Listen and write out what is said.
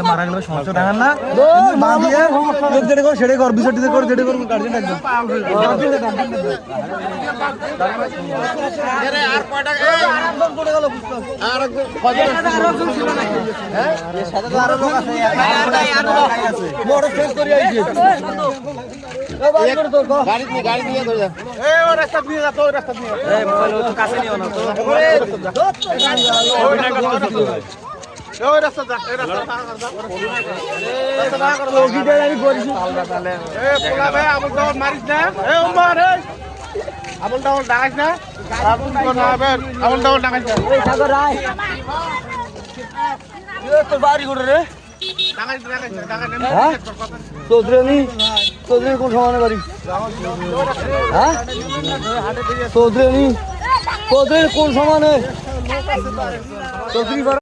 মারা গেল সমস্যা দেখান না যেটা কর সেটাই কর বিষয়টিতে কর যেটা করবো গার্জেন একদম গাড়ি নিয়ে ধরে যা রাস্তা দিয়ে যা তো রাস্তা দিয়ে কাছে নিও না তো বাড়ি করে রে চৌধুরী কোন সমানে বাড়ি হ্যাঁ চৌধুরী কোন সমানে চৌধুরী